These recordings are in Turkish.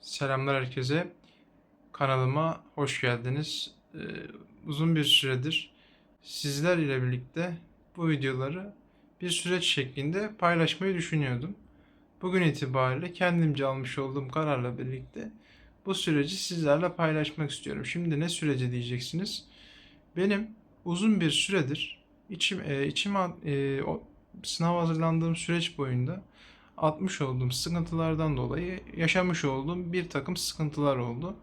Selamlar herkese. Kanalıma hoş geldiniz. Uzun bir süredir sizler ile birlikte bu videoları bir süreç şeklinde paylaşmayı düşünüyordum. Bugün itibariyle kendimce almış olduğum kararla birlikte bu süreci sizlerle paylaşmak istiyorum. Şimdi ne süreci diyeceksiniz? Benim uzun bir süredir sınav hazırlandığım süreç boyunda atmış olduğum sıkıntılardan dolayı yaşamış olduğum bir takım sıkıntılar oldu.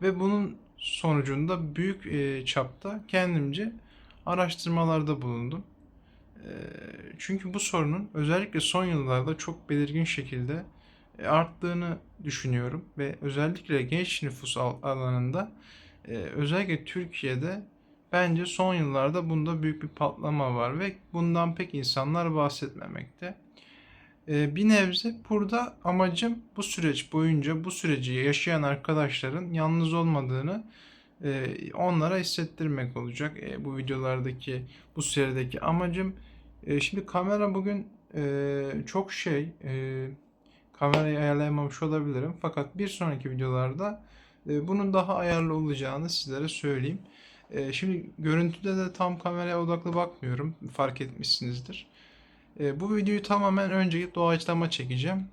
Ve bunun sonucunda büyük çapta kendimce araştırmalarda bulundum. E, Çünkü bu sorunun özellikle son yıllarda çok belirgin şekilde arttığını düşünüyorum. Ve özellikle genç nüfus alanında özellikle Türkiye'de bence son yıllarda bunda büyük bir patlama var ve bundan pek insanlar bahsetmemekte. Bir nebze burada amacım bu süreç boyunca bu süreci yaşayan arkadaşların yalnız olmadığını onlara hissettirmek olacak. Bu videolardaki, bu serideki amacım. Şimdi kamera bugün çok kamerayı ayarlayamamış olabilirim. Fakat bir sonraki videolarda bunun daha ayarlı olacağını sizlere söyleyeyim. Şimdi görüntüde de tam kameraya odaklı bakmıyorum. Fark etmişsinizdir. Bu videoyu tamamen önceki doğaçlama çekeceğim.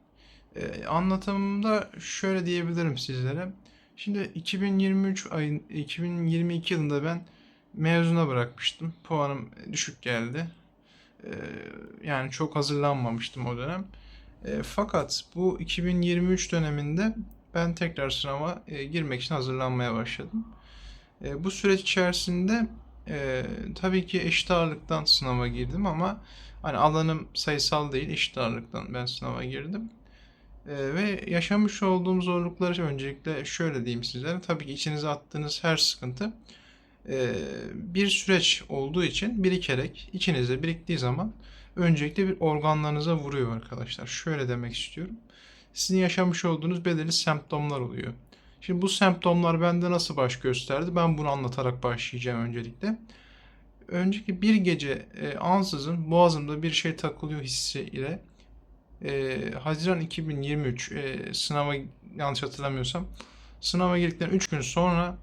Anlatımımda şöyle diyebilirim sizlere. Şimdi 2022 yılında ben mezuna bırakmıştım. Puanım düşük geldi. Ee, Yani çok hazırlanmamıştım o dönem. Fakat bu 2023 döneminde ben tekrar sınava girmek için hazırlanmaya başladım. Bu süreç içerisinde tabii ki eşit ağırlıktan sınava girdim ama hani alanım sayısal değil, eşit ağırlıktan ben sınava girdim. Ve yaşamış olduğum zorlukları öncelikle şöyle diyeyim sizlere. Tabii ki içinize attığınız her sıkıntı bir süreç olduğu için birikerek içinizde biriktiği zaman öncelikle bir organlarınıza vuruyor arkadaşlar. Şöyle demek istiyorum. Sizin yaşamış olduğunuz belirli semptomlar oluyor. Şimdi bu semptomlar bende nasıl baş gösterdi? Ben bunu anlatarak başlayacağım öncelikle. Önceki bir gece ansızın boğazımda bir şey takılıyor hissi ile Haziran 2023 sınava yanlış hatırlamıyorsam sınava girdikten 3 gün sonra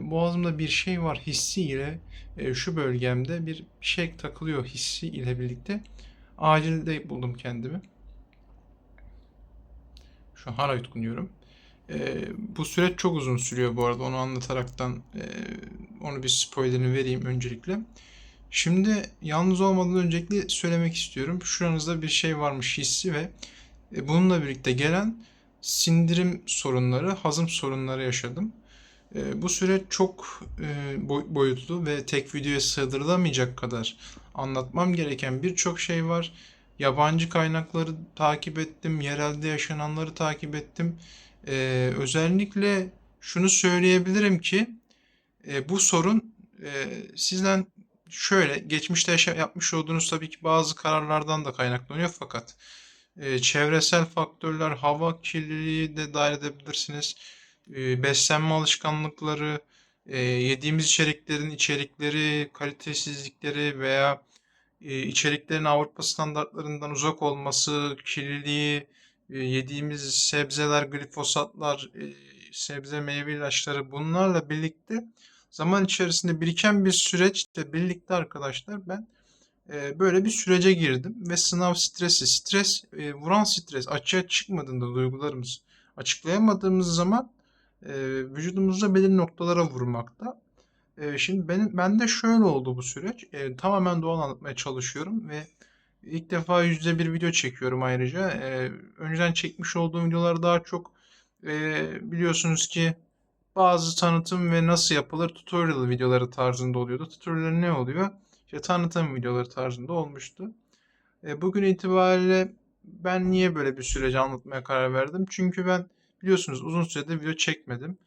boğazımda bir şey var hissiyle şu bölgemde bir şey takılıyor hissi ile birlikte acilde buldum kendimi. Şu an hala yutkunuyorum. Bu süreç çok uzun sürüyor bu arada. Onu anlataraktan onu bir spoilerını vereyim öncelikle. Şimdi yalnız olmadan öncelikle söylemek istiyorum. Şuranızda bir şey varmış hissi ve bununla birlikte gelen sindirim sorunları, hazım sorunları yaşadım. Bu süreç çok boyutlu ve tek videoya sığdırılamayacak kadar anlatmam gereken birçok şey var. Yabancı kaynakları takip ettim, yerelde yaşananları takip ettim. Özellikle şunu söyleyebilirim ki bu sorun sizden şöyle geçmişte yapmış olduğunuz tabii ki bazı kararlardan da kaynaklanıyor fakat çevresel faktörler, hava kirliliği de dahil edebilirsiniz. Beslenme alışkanlıkları, yediğimiz içerikleri, kalitesizlikleri veya içeriklerin Avrupa standartlarından uzak olması, kirliliği, yediğimiz sebzeler, glifosatlar, sebze meyve ilaçları bunlarla birlikte zaman içerisinde biriken bir süreçle birlikte arkadaşlar ben böyle bir sürece girdim ve sınav stresi, vuran stres açığa çıkmadığında duygularımız açıklayamadığımız zaman vücudumuzda belirli noktalara vurmakta. Şimdi bende şöyle oldu bu süreç. Tamamen doğal anlatmaya çalışıyorum ve ilk defa yüzde bir video çekiyorum ayrıca. Önceden çekmiş olduğum videolar daha çok biliyorsunuz ki bazı tanıtım ve nasıl yapılır tutorial videoları tarzında oluyordu. Tutorial ne oluyor? İşte tanıtım videoları tarzında olmuştu. Bugün itibariyle ben niye böyle bir süreci anlatmaya karar verdim? Çünkü ben biliyorsunuz uzun süredir video çekmedim.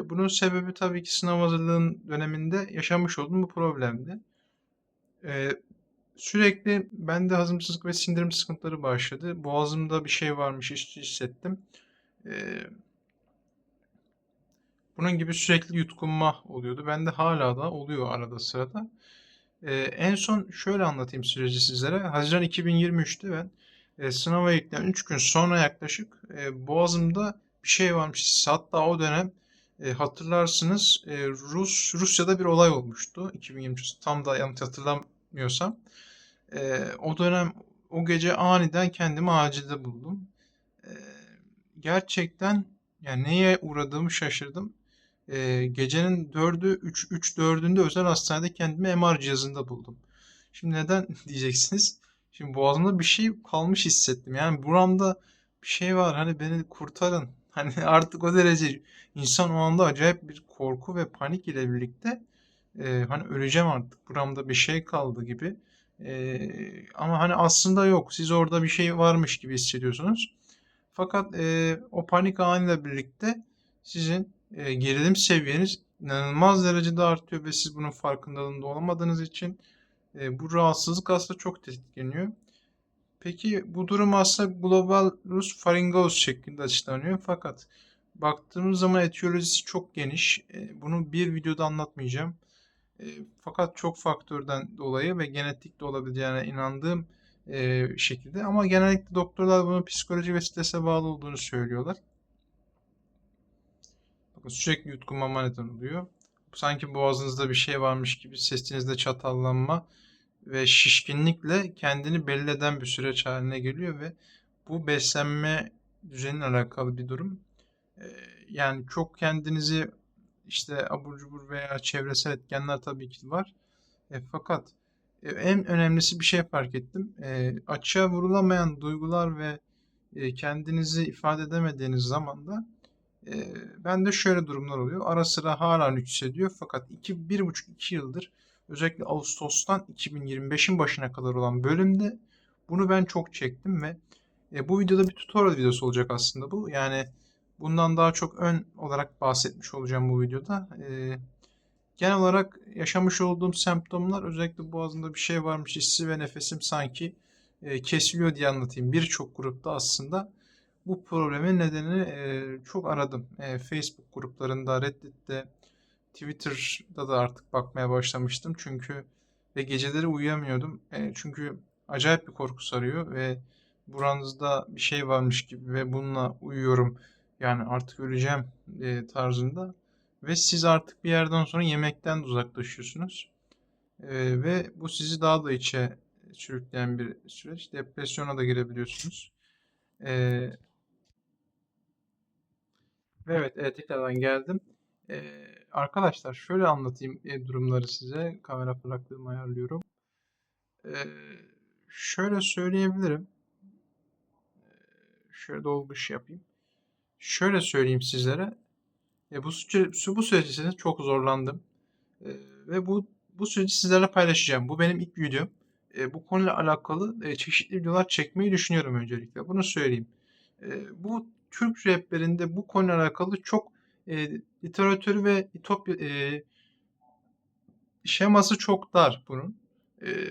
Bunun sebebi tabii ki sınav hazırlığın döneminde yaşamış olduğum bu problemdi. E, Sürekli bende hazımsızlık ve sindirim sıkıntıları başladı. Boğazımda bir şey varmış hissettim. E, Bunun gibi sürekli yutkunma oluyordu. Bende hala da oluyor arada sırada. En son şöyle anlatayım süreci sizlere. Haziran 2023'te ben sınava girdikten 3 gün sonra yaklaşık boğazımda bir şey varmış. Hatta o dönem hatırlarsınız Rusya'da bir olay olmuştu 2023 tam da yanlış hatırlamıyorsam. O dönem o gece aniden kendimi acilde buldum. Eee, Gerçekten yani neye uğradığımı şaşırdım. Gecenin 4'ünde özel hastanede kendimi MR cihazında buldum. Şimdi neden diyeceksiniz? Şimdi boğazımda bir şey kalmış hissettim. Yani buramda bir şey var. Hani beni kurtarın. Hani artık o derece insan o anda acayip bir korku ve panik ile birlikte hani öleceğim artık. Buramda bir şey kaldı gibi. Ama hani aslında yok. Siz orada bir şey varmış gibi hissediyorsunuz. Fakat o panik anıyla birlikte sizin gerilim seviyeniz inanılmaz derecede artıyor ve siz bunun farkındalığında olamadığınız için bu rahatsızlık aslında çok tetikleniyor. Peki bu durum aslında globalus pharyngeus şeklinde açıklanıyor. Fakat baktığımız zaman etiyolojisi çok geniş. Bunu bir videoda anlatmayacağım. E, Fakat çok faktörden dolayı ve genetik de olabileceğine inandığım şekilde. Ama genellikle doktorlar bunun psikoloji ve strese bağlı olduğunu söylüyorlar. Bakın sürekli yutkunmama neden oluyor. Sanki boğazınızda bir şey varmış gibi sesinizde çatallanma ve şişkinlikle kendini belli eden bir süreç haline geliyor ve bu beslenme düzenine alakalı bir durum. Ee, Yani çok kendinizi işte abur cubur veya çevresel etkenler tabii ki var. Fakat en önemlisi bir şey fark ettim. Açığa vurulamayan duygular ve kendinizi ifade edemediğiniz zaman da bende şöyle durumlar oluyor. Ara sıra hala nüksediyor fakat 1,5-2 yıldır özellikle Ağustos'tan 2025'in başına kadar olan bölümde bunu ben çok çektim ve bu videoda bir tutorial videosu olacak aslında bu. Yani bundan daha çok ön olarak bahsetmiş olacağım bu videoda. Genel olarak yaşamış olduğum semptomlar özellikle boğazımda bir şey varmış hissi ve nefesim sanki kesiliyor diye anlatayım. Birçok grupta aslında bu problemin nedenini çok aradım. Facebook gruplarında, Reddit'te, Twitter'da da artık bakmaya başlamıştım. Çünkü ve geceleri uyuyamıyordum. Çünkü acayip bir korku sarıyor ve buranızda bir şey varmış gibi ve bununla uyuyorum. Yani artık öleceğim tarzında. Ve siz artık bir yerden sonra yemekten de uzaklaşıyorsunuz. Ve bu sizi daha da içe sürükleyen bir süreç. Depresyona da girebiliyorsunuz. Ee, ve evet, tekrardan geldim. Arkadaşlar şöyle anlatayım durumları size. Kamera fırlaklığımı ayarlıyorum. Ee, Şöyle söyleyebilirim. Şöyle dolguş yapayım. Şöyle söyleyeyim sizlere. Bu süreç içerisinde çok zorlandım. Ve bu süreci sizlerle paylaşacağım. Bu benim ilk videom. Bu konuyla alakalı çeşitli videolar çekmeyi düşünüyorum öncelikle. Bunu söyleyeyim. Bu Türk raplerinde bu konuyla alakalı çok literatürü ve şeması çok dar bunun.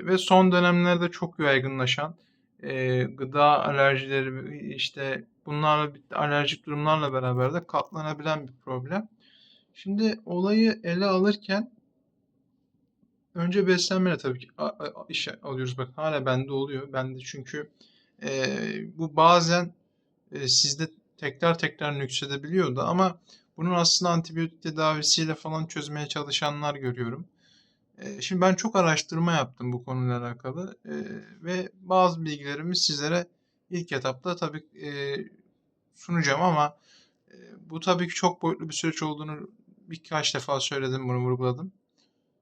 Ve son dönemlerde çok yaygınlaşan gıda alerjileri işte bunlarla alerjik durumlarla beraber de katlanabilen bir problem. Şimdi olayı ele alırken önce beslenmeyle tabii ki işe alıyoruz. Bak hala bende oluyor. Bende çünkü bu bazen sizde tekrar tekrar nüksedebiliyor da ama bunun aslında antibiyotik tedavisiyle falan çözmeye çalışanlar görüyorum. Şimdi ben çok araştırma yaptım bu konuyla alakalı ve bazı bilgilerimi sizlere ilk etapta tabii sunacağım ama bu tabii ki çok boyutlu bir süreç olduğunu birkaç defa söyledim, bunu vurguladım.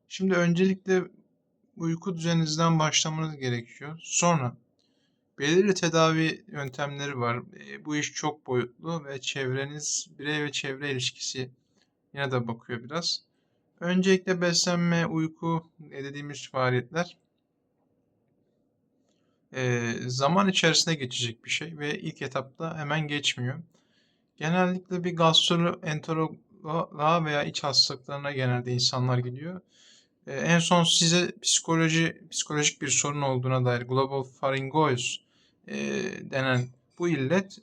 Şimdi öncelikle uyku düzeninizden başlamanız gerekiyor. Sonra belirli tedavi yöntemleri var. Bu iş çok boyutlu ve birey ve çevre ilişkisi yine de bakıyor biraz. Öncelikle beslenme, uyku dediğimiz faaliyetler zaman içerisinde geçecek bir şey ve ilk etapta hemen geçmiyor. Genellikle bir gastroenteroloğa veya iç hastalıklarına genelde insanlar gidiyor. En son size psikolojik bir sorun olduğuna dair global pharyngoids e, denen bu illet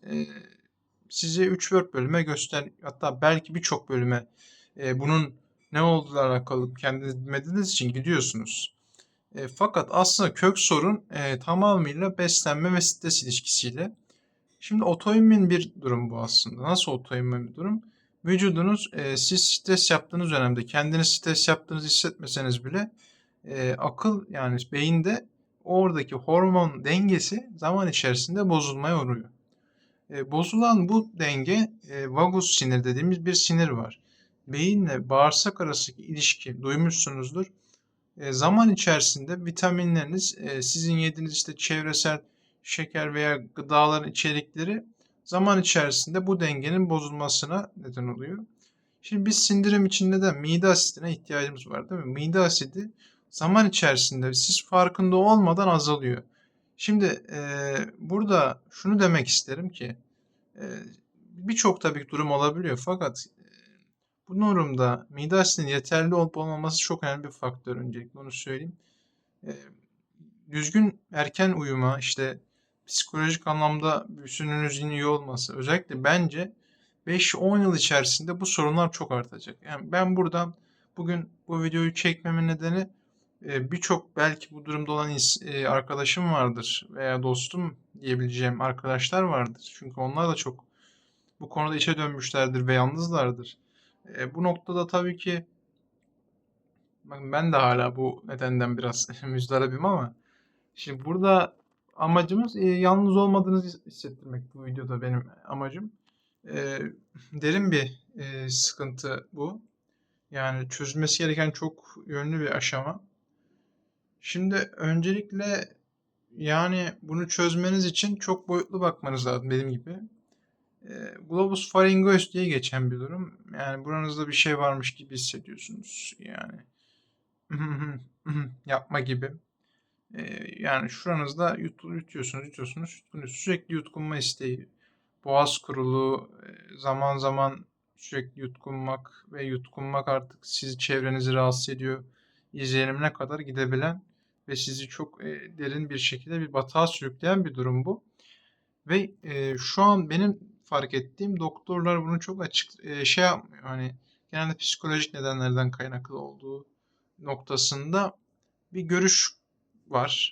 sizi 3-4 bölüme hatta belki birçok bölüme bunun ne olduğuyla alakalı kendiniz bilmediğiniz için gidiyorsunuz. Fakat aslında kök sorun tamamıyla beslenme ve stres ilişkisiyle. Şimdi otoimmün bir durum bu aslında. Nasıl otoimmün bir durum? Vücudunuz siz stres yaptığınız dönemde kendiniz stres yaptığınızı hissetmeseniz bile akıl yani beyinde oradaki hormon dengesi zaman içerisinde bozulmaya uğruyor. Bozulan bu denge vagus sinir dediğimiz bir sinir var. Beyinle bağırsak arasındaki ilişki duymuşsunuzdur. Zaman içerisinde vitaminleriniz, sizin yediğiniz işte çevresel şeker veya gıdaların içerikleri zaman içerisinde bu dengenin bozulmasına neden oluyor. Şimdi biz sindirim için neden mide asidine ihtiyacımız var değil mi? Mide asidi zaman içerisinde siz farkında olmadan azalıyor. Şimdi burada şunu demek isterim ki birçok tabii durum olabiliyor fakat bu durumda mide asidinin yeterli olup olmaması çok önemli bir faktör öncelikle onu söyleyeyim. Eee, Düzgün erken uyuma, işte psikolojik anlamda bütününüzün iyi olması, özellikle bence 5-10 yıl içerisinde bu sorunlar çok artacak. Yani ben buradan bugün bu videoyu çekmemin nedeni birçok belki bu durumda olan arkadaşım vardır veya dostum diyebileceğim arkadaşlar vardır. Çünkü onlar da çok bu konuda içe dönmüşlerdir ve yalnızlardır. Bu noktada tabii ki ben de hala bu nedenden biraz müzdaribim ama şimdi burada amacımız yalnız olmadığınızı hissettirmek bu videoda benim amacım. E, Derin bir sıkıntı bu. Yani çözülmesi gereken çok yönlü bir aşama. Şimdi öncelikle yani bunu çözmeniz için çok boyutlu bakmanız lazım dediğim gibi. Globus pharyngeus diye geçen bir durum. Yani buranızda bir şey varmış gibi hissediyorsunuz. Yani yapma gibi. Yani şuranızda yutuyorsunuz. Sürekli yutkunma isteği, boğaz kuruluğu, zaman zaman sürekli yutkunmak ve yutkunmak artık sizi çevrenizi rahatsız ediyor. İzlenimine kadar gidebilen ve sizi çok derin bir şekilde bir batağa sürükleyen bir durum bu. Ve şu an benim fark ettiğim doktorlar bunu çok açık şey yapmıyor. Hani genelde psikolojik nedenlerden kaynaklı olduğu noktasında bir görüş var.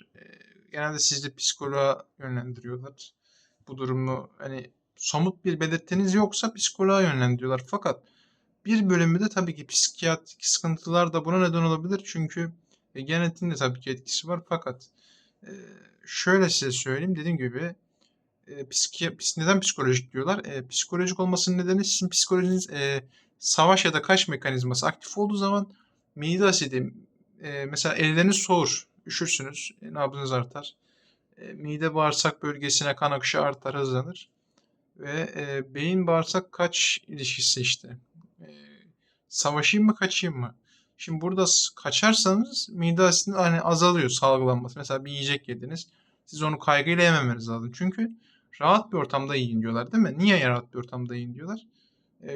Genelde sizi psikoloğa yönlendiriyorlar. Bu durumu hani somut bir belirtiniz yoksa psikoloğa yönlendiriyorlar. Fakat bir bölümü de tabii ki psikiyatrik sıkıntılar da buna neden olabilir. Çünkü genetiğin de tabii ki etkisi var. Fakat e, şöyle size söyleyeyim. Dediğim gibi neden psikolojik diyorlar? Psikolojik olmasının nedeni sizin psikolojiniz savaş ya da kaç mekanizması aktif olduğu zaman mide asidi mesela elleriniz soğur, üşürsünüz, nabzınız artar. Mide bağırsak bölgesine kan akışı artar, hızlanır. Ve beyin bağırsak kaç ilişkisi işte. E, Savaşayım mı kaçayım mı? Şimdi burada kaçarsanız mide asidinin hani azalıyor salgılanması. Mesela bir yiyecek yediniz. Siz onu kaygıyla yememeniz lazım. Çünkü rahat bir ortamda yiyin diyorlar değil mi? Niye rahat bir ortamda yiyin diyorlar?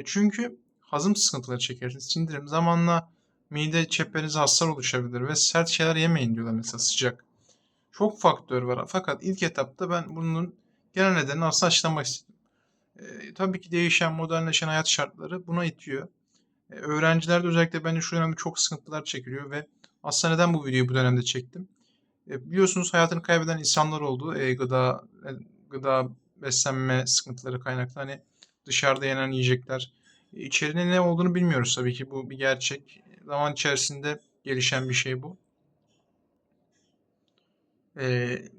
Çünkü hazım sıkıntıları çekersiniz. Sindirim zamanla mide çeprenize hasar oluşabilir ve sert şeyler yemeyin diyorlar mesela sıcak. Çok faktör var. Fakat ilk etapta ben bunun genel nedenini aslında açıklamak istedim. Tabii ki değişen, modernleşen hayat şartları buna itiyor. Öğrencilerde özellikle bence şu dönemde çok sıkıntılar çekiliyor ve aslında neden bu videoyu bu dönemde çektim? Biliyorsunuz hayatını kaybeden insanlar oldu. Gıda beslenme sıkıntıları kaynaklı. Hani dışarıda yenen yiyecekler. İçeriğinin ne olduğunu bilmiyoruz tabii ki. Bu bir gerçek. Zaman içerisinde gelişen bir şey bu.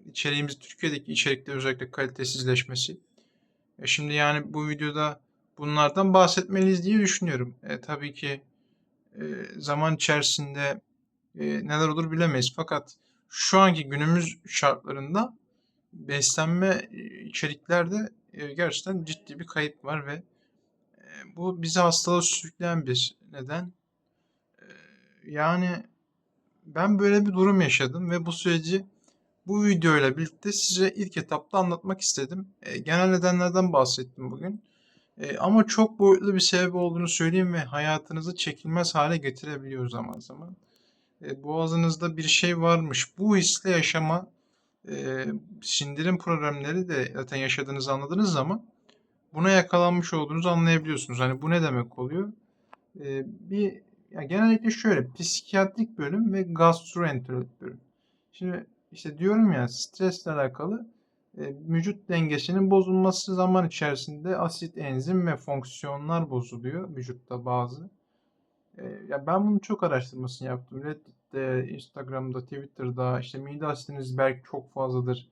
İçeriğimiz Türkiye'deki içerikte özellikle kalitesizleşmesi. Şimdi yani bu videoda bunlardan bahsetmeliyiz diye düşünüyorum. Tabii ki zaman içerisinde neler olur bilemeyiz. Fakat şu anki günümüz şartlarında beslenme içeriklerde gerçekten ciddi bir kayıp var ve bu bizi hastalığa sürükleyen bir neden. E, Yani ben böyle bir durum yaşadım ve bu süreci bu videoyla birlikte size ilk etapta anlatmak istedim. Genel nedenlerden bahsettim bugün. Ama çok boyutlu bir sebep olduğunu söyleyeyim ve hayatınızı çekilmez hale getirebiliyor zaman zaman. Boğazınızda bir şey varmış. Bu hisle yaşama e, sindirim problemleri de zaten yaşadığınızı anladığınız zaman buna yakalanmış olduğunuzu anlayabiliyorsunuz. Hani bu ne demek oluyor? Bir ya genellikle şöyle psikiyatrik bölüm ve gastroenterolojik bölüm. Şimdi işte diyorum ya stresle alakalı vücut dengesinin bozulması zaman içerisinde asit, enzim ve fonksiyonlar bozuluyor vücutta bazı. Ya ben bunu çok araştırmasını yaptım. Reddit'te, Instagram'da, Twitter'da işte mide asitiniz belki çok fazladır,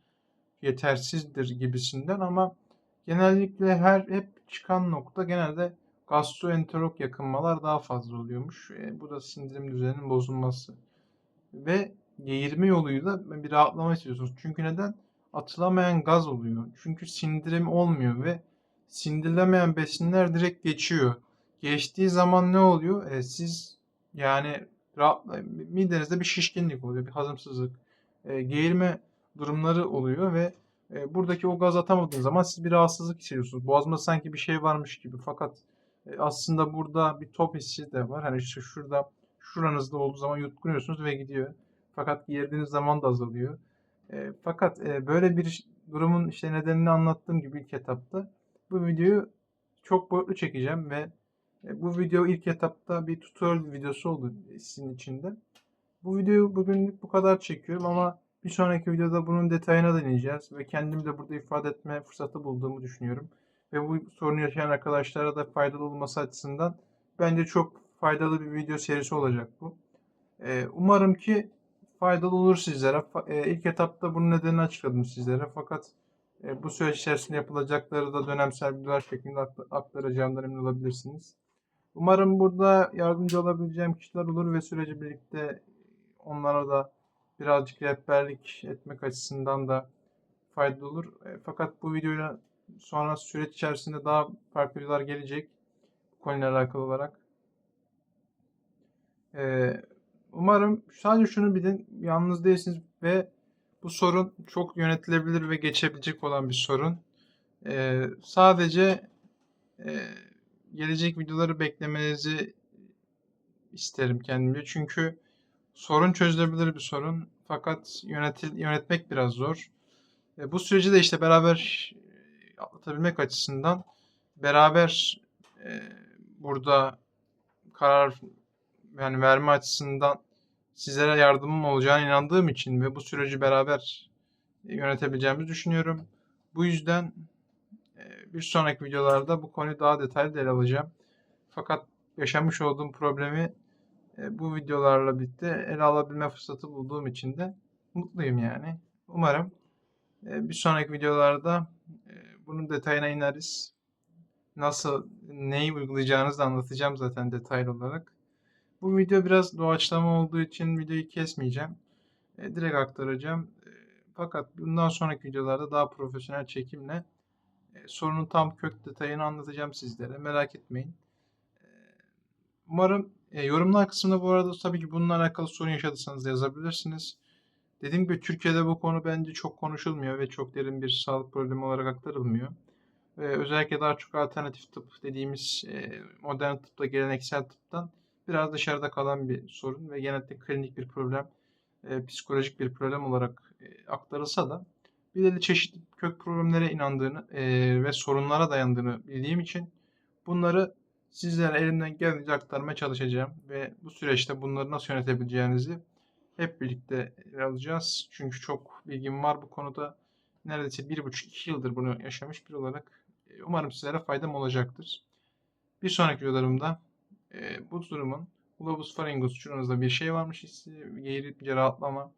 yetersizdir gibisinden ama genellikle hep çıkan nokta genelde gastroenterok yakınmalar daha fazla oluyormuş. Bu da sindirim düzeninin bozulması. Ve geğirme yoluyla bir rahatlama istiyorsunuz. Çünkü neden? Atılamayan gaz oluyor. Çünkü sindirim olmuyor ve sindirilemeyen besinler direkt geçiyor. Geçtiği zaman ne oluyor? Siz yani midenizde bir şişkinlik oluyor, bir hazımsızlık, geğirme durumları oluyor ve buradaki o gaz atamadığınız zaman siz bir rahatsızlık hissediyorsunuz. Boğazımda sanki bir şey varmış gibi. Fakat aslında burada bir top hissi de var. Hani işte şuranızda olduğu zaman yutkunuyorsunuz ve gidiyor. Fakat yerdiğiniz zaman da azalıyor. Fakat böyle bir durumun işte nedenini anlattığım gibi ilk etapta bu videoyu çok boyutlu çekeceğim ve bu video ilk etapta bir tutorial videosu oldu sizin için de. Bu videoyu bugünlük bu kadar çekiyorum ama bir sonraki videoda bunun detayına da ineceğiz ve kendimi de burada ifade etme fırsatı bulduğumu düşünüyorum. Ve bu sorunu yaşayan arkadaşlara da faydalı olması açısından bence çok faydalı bir video serisi olacak bu. Umarım ki faydalı olur sizlere. İlk etapta bunun nedenini açıkladım sizlere. Fakat bu süreç içerisinde yapılacakları da dönemsel videolar şeklinde aktaracağımdan emin olabilirsiniz. Umarım burada yardımcı olabileceğim kişiler olur ve süreci birlikte onlara da birazcık rehberlik etmek açısından da faydalı olur. Fakat bu videoyla sonra süreç içerisinde daha farklı videolar gelecek bu konuyla alakalı olarak. Umarım sadece şunu bilin, yalnız değilsiniz ve bu sorun çok yönetilebilir ve geçebilecek olan bir sorun. Sadece e, gelecek videoları beklemenizi isterim kendimce. Çünkü sorun çözülebilir bir sorun. Fakat yönetmek biraz zor. Bu süreci de işte beraber atlatabilmek açısından beraber e, burada karar yani verme açısından sizlere yardımım olacağına inandığım için ve bu süreci beraber yönetebileceğimizi düşünüyorum. Bu yüzden bir sonraki videolarda bu konuyu daha detaylı ele alacağım. Fakat yaşamış olduğum problemi bu videolarla birlikte ele alabilme fırsatı bulduğum için de mutluyum yani. Umarım bir sonraki videolarda bunun detayına ineriz. Nasıl, neyi uygulayacağınızı da anlatacağım zaten detaylı olarak. Bu video biraz doğaçlama olduğu için videoyu kesmeyeceğim. Direkt aktaracağım. Fakat bundan sonraki videolarda daha profesyonel çekimle sorunun tam kök detayını anlatacağım sizlere. Merak etmeyin. E, Umarım yorumlar kısmında bu arada tabii ki bununla alakalı sorun yaşadıysanız da yazabilirsiniz. Dediğim gibi Türkiye'de bu konu bence çok konuşulmuyor ve çok derin bir sağlık problemi olarak aktarılmıyor. Özellikle daha çok alternatif tıp dediğimiz modern tıpta, geleneksel tıptan biraz dışarıda kalan bir sorun ve genellikle klinik bir problem, psikolojik bir problem olarak aktarılsa da belirli çeşitli kök problemlere inandığını ve sorunlara dayandığını bildiğim için bunları sizlere elimden geldiğince aktarmaya çalışacağım ve bu süreçte bunları nasıl yönetebileceğinizi hep birlikte ele alacağız. Çünkü çok bilgim var bu konuda. Neredeyse 1,5-2 yıldır bunu yaşamış biri olarak umarım sizlere faydam olacaktır. Bir sonraki videolarımda bu durumun globus pharyngeus şuranızda bir şey varmış hissi, geğirip rahatlama.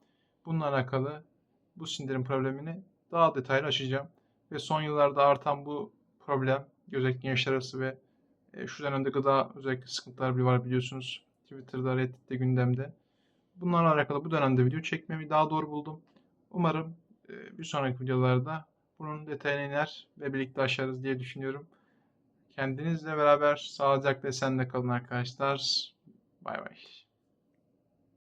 Bununla alakalı bu sindirim problemini daha detaylı açacağım. Ve son yıllarda artan bu problem özellikle gençler arası ve şu dönemde gıda özellikle sıkıntılar var biliyorsunuz. Twitter'da, Reddit'te gündemde. Bunlarla alakalı bu dönemde video çekmemi daha doğru buldum. Umarım bir sonraki videolarda bunun detayına iner ve birlikte aşarız diye düşünüyorum. Kendinizle beraber sağlıcakla esenle kalın arkadaşlar. Bay bay.